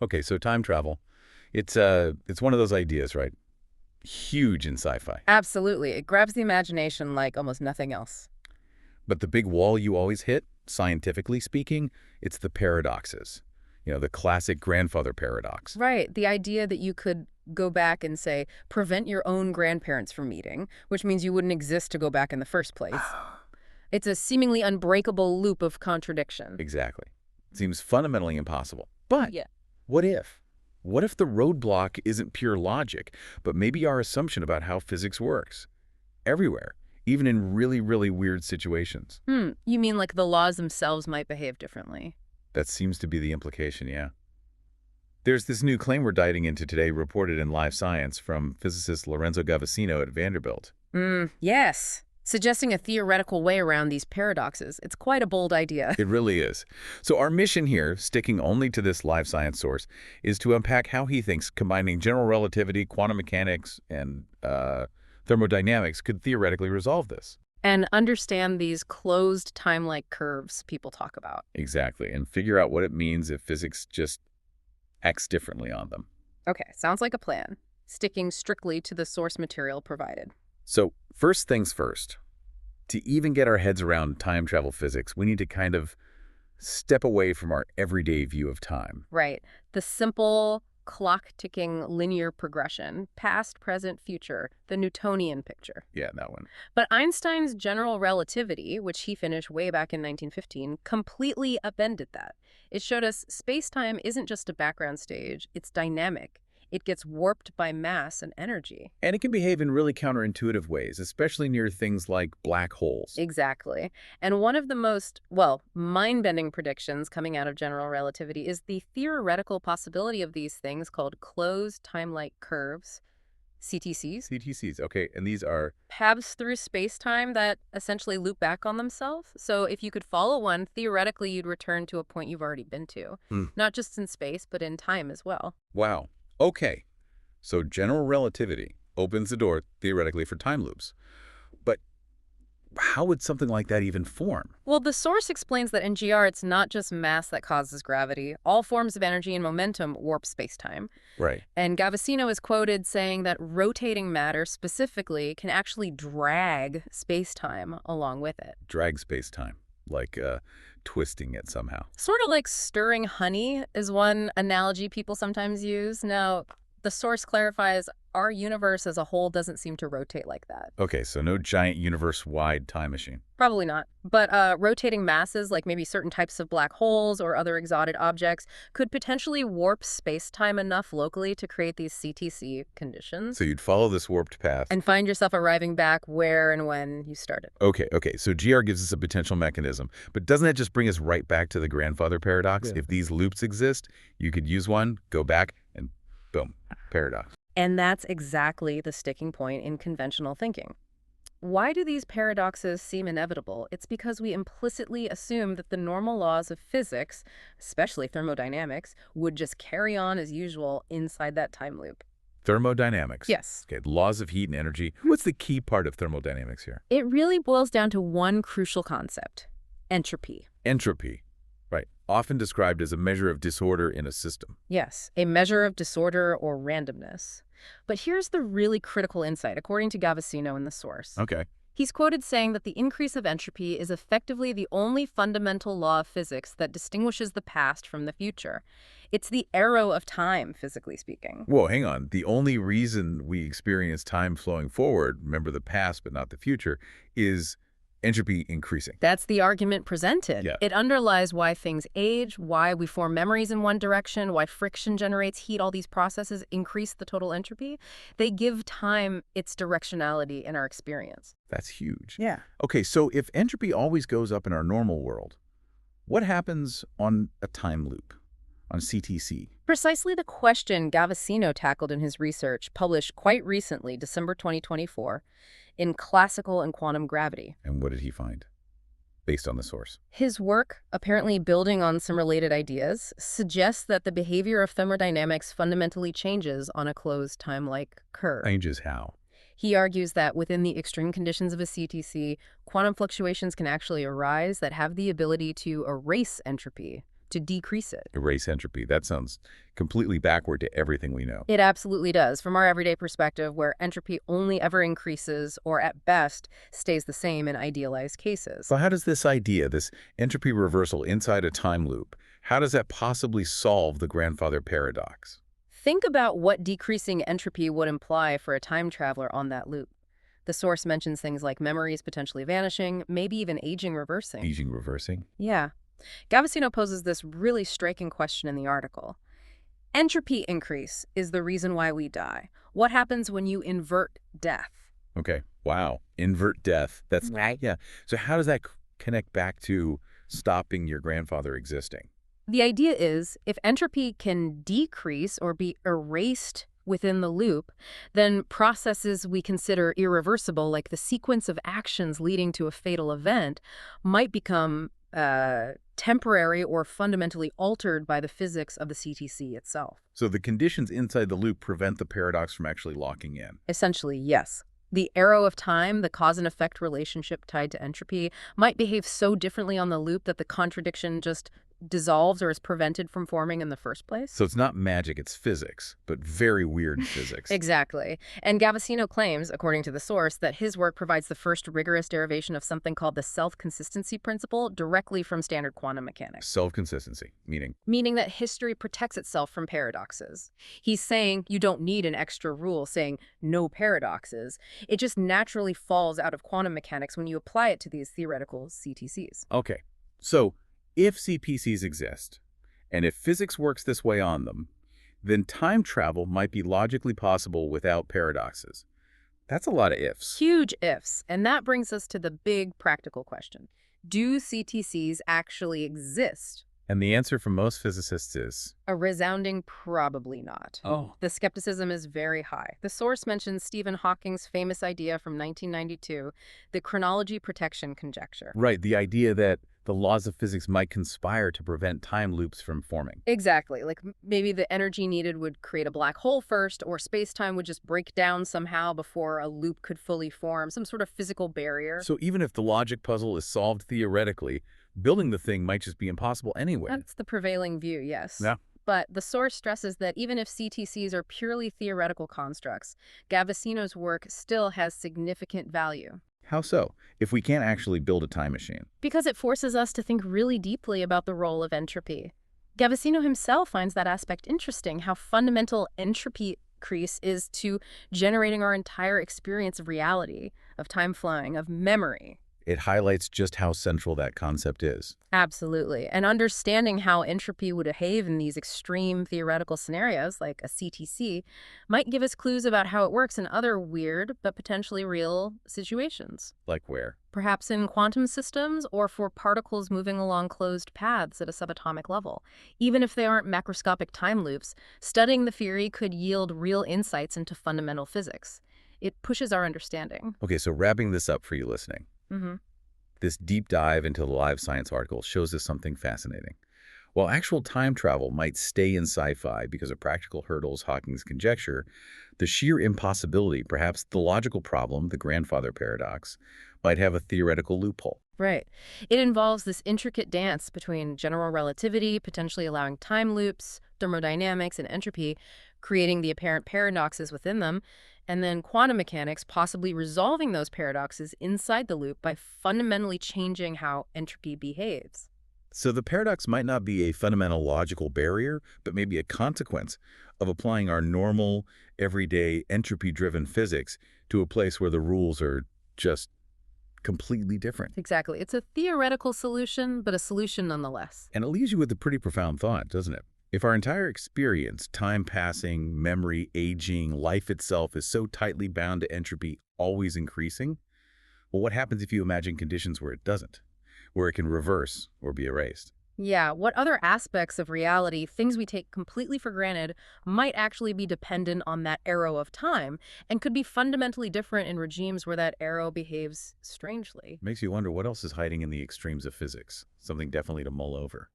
Okay, so time travel. It's one of those ideas, right? Huge in sci-fi. Absolutely. It grabs the imagination like almost nothing else. But the big wall you always hit, scientifically speaking, it's the paradoxes. The classic grandfather paradox. Right. The idea that you could go back and say, prevent your own grandparents from meeting, which means you wouldn't exist to go back in the first place. It's a seemingly unbreakable loop of contradiction. Exactly. Seems fundamentally impossible. But Yeah. what if? What if the roadblock isn't pure logic, but maybe our assumption about how physics works? Everywhere, even in really, really weird situations. You mean like the laws themselves might behave differently? That seems to be the implication, yeah. There's this new claim we're diving into today reported in Live Science from physicist Lorenzo Gavassino at Vanderbilt. Yes. Suggesting a theoretical way around these paradoxes. It's quite a bold idea. It really is. So our mission here, sticking only to this live science source, is to unpack how he thinks combining general relativity, quantum mechanics, and thermodynamics could theoretically resolve this. And understand these closed time-like curves people talk about. Exactly, and figure out what it means if physics just acts differently on them. Okay, sounds like a plan. Sticking strictly to the source material provided. So first things first, to even get our heads around time travel physics, we need to kind of step away from our everyday view of time. Right. The simple clock-ticking linear progression, past, present, future, the Newtonian picture. Yeah, that one. But Einstein's General Relativity, which he finished way back in 1915, completely upended that. It showed us space-time isn't just a background stage, it's dynamic. It gets warped by mass and energy. And it can behave in really counterintuitive ways, especially near things like black holes. Exactly. And one of the most, well, mind-bending predictions coming out of general relativity is the theoretical possibility of these things called closed time-like curves, CTCs. CTCs, okay, and these are... Paths through space-time that essentially loop back on themselves. So if you could follow one, theoretically you'd return to a point you've already been to. Not just in space, but in time as well. Wow. Okay, so general relativity opens the door, theoretically, for time loops. But how would something like that even form? Well, the source explains that in GR, it's not just mass that causes gravity. All forms of energy and momentum warp spacetime. Right. And Gavassino is quoted saying that rotating matter specifically can actually drag spacetime along with it. Drag space-time, like twisting it somehow. Sort of like stirring honey is one analogy people sometimes use. Now, the source clarifies our universe as a whole doesn't seem to rotate like that. Okay, so no giant universe-wide time machine. Probably not. But rotating masses, like maybe certain types of black holes or other exotic objects, could potentially warp space-time enough locally to create these CTC conditions. So you'd follow this warped path. And find yourself arriving back where and when you started. Okay, so GR gives us a potential mechanism, but doesn't that just bring us right back to the grandfather paradox? Yeah. If these loops exist, you could use one, go back, and boom, paradox. And that's exactly the sticking point in conventional thinking. Why do these paradoxes seem inevitable? It's because we implicitly assume that the normal laws of physics, especially thermodynamics, would just carry on as usual inside that time loop. Thermodynamics. Yes. Okay, laws of heat and energy. What's the key part of thermodynamics here? It really boils down to one crucial concept: entropy. Entropy. Right. Often described as a measure of disorder in a system. Yes, a measure of disorder or randomness. But here's the really critical insight, according to Gavassino in the source. Okay. He's quoted saying that the increase of entropy is effectively the only fundamental law of physics that distinguishes the past from the future. It's the arrow of time, physically speaking. Whoa, hang on. The only reason we experience time flowing forward, remember the past but not the future, is entropy increasing. That's the argument presented. Yeah. It underlies why things age, why we form memories in one direction, why friction generates heat. All these processes increase the total entropy. They give time its directionality in our experience. That's huge. Yeah. Okay, so if entropy always goes up in our normal world, what happens on a time loop, on CTC? Precisely the question Gavassino tackled in his research, published quite recently, December 2024, in Classical and Quantum Gravity. And what did he find, based on the source? His work, apparently building on some related ideas, suggests that the behavior of thermodynamics fundamentally changes on a closed time-like curve. Changes how? He argues that within the extreme conditions of a CTC, quantum fluctuations can actually arise that have the ability to erase entropy, to decrease it. Erase entropy. That sounds completely backward to everything we know. It absolutely does. From our everyday perspective, where entropy only ever increases or at best stays the same in idealized cases. So how does this idea, this entropy reversal inside a time loop, how does that possibly solve the grandfather paradox? Think about what decreasing entropy would imply for a time traveler on that loop. The source mentions things like memories potentially vanishing, maybe even aging reversing. Aging reversing? Yeah. Gavassino poses this really striking question in the article. Entropy increase is the reason why we die. What happens when you invert death? Okay. Wow. Invert death. That's Right. Yeah. So how does that connect back to stopping your grandfather existing? The idea is if entropy can decrease or be erased within the loop, then processes we consider irreversible, like the sequence of actions leading to a fatal event, might become temporary or fundamentally altered by the physics of the CTC itself. So the conditions inside the loop prevent the paradox from actually locking in. Essentially, yes. The arrow of time, the cause and effect relationship tied to entropy, might behave so differently on the loop that the contradiction just dissolves or is prevented from forming in the first place. So it's not magic, it's physics, but very weird physics. Exactly. And Gavassino claims, according to the source, that his work provides the first rigorous derivation of something called the self-consistency principle directly from standard quantum mechanics. Self-consistency, Meaning that history protects itself from paradoxes. He's saying you don't need an extra rule saying no paradoxes. It just naturally falls out of quantum mechanics when you apply it to these theoretical CTCs. Okay, so if CPCs exist, and if physics works this way on them, then time travel might be logically possible without paradoxes. That's a lot of ifs. Huge ifs. And that brings us to the big practical question. Do CTCs actually exist? And the answer from most physicists is, A resounding probably not. The skepticism is very high. The source mentions Stephen Hawking's famous idea from 1992, the chronology protection conjecture. right, the idea that the laws of physics might conspire to prevent time loops from forming. Exactly. Like maybe the energy needed would create a black hole first, or space-time would just break down somehow before a loop could fully form, some sort of physical barrier. So even if the logic puzzle is solved theoretically, building the thing might just be impossible anyway. That's the prevailing view, yes. Yeah. But the source stresses that even if CTCs are purely theoretical constructs, Gavassino's work still has significant value. How so, if we can't actually build a time machine? Because it forces us to think really deeply about the role of entropy. Gavassino himself finds that aspect interesting, how fundamental entropy increase is to generating our entire experience of reality, of time flowing, of memory. It highlights just how central that concept is. Absolutely. And understanding how entropy would behave in these extreme theoretical scenarios, like a CTC, might give us clues about how it works in other weird but potentially real situations. Like where? Perhaps in quantum systems or for particles moving along closed paths at a subatomic level. Even if they aren't macroscopic time loops, studying the theory could yield real insights into fundamental physics. It pushes our understanding. Okay, so wrapping this up for you listening. This deep dive into the live science article shows us something fascinating. While actual time travel might stay in sci-fi because of practical hurdles Hawking's conjecture, the sheer impossibility, perhaps the logical problem, the grandfather paradox, might have a theoretical loophole. Right. It involves this intricate dance between general relativity, potentially allowing time loops, thermodynamics, and entropy, creating the apparent paradoxes within them, and then quantum mechanics possibly resolving those paradoxes inside the loop by fundamentally changing how entropy behaves. So the paradox might not be a fundamental logical barrier, but maybe a consequence of applying our normal, everyday, entropy-driven physics to a place where the rules are just completely different. Exactly. It's a theoretical solution, but a solution nonetheless. And it leaves you with a pretty profound thought, doesn't it? If our entire experience, time passing, memory, aging, life itself is so tightly bound to entropy always increasing, well, what happens if you imagine conditions where it doesn't, where it can reverse or be erased? Yeah, what other aspects of reality, things we take completely for granted, might actually be dependent on that arrow of time and could be fundamentally different in regimes where that arrow behaves strangely? Makes you wonder what else is hiding in the extremes of physics, something definitely to mull over.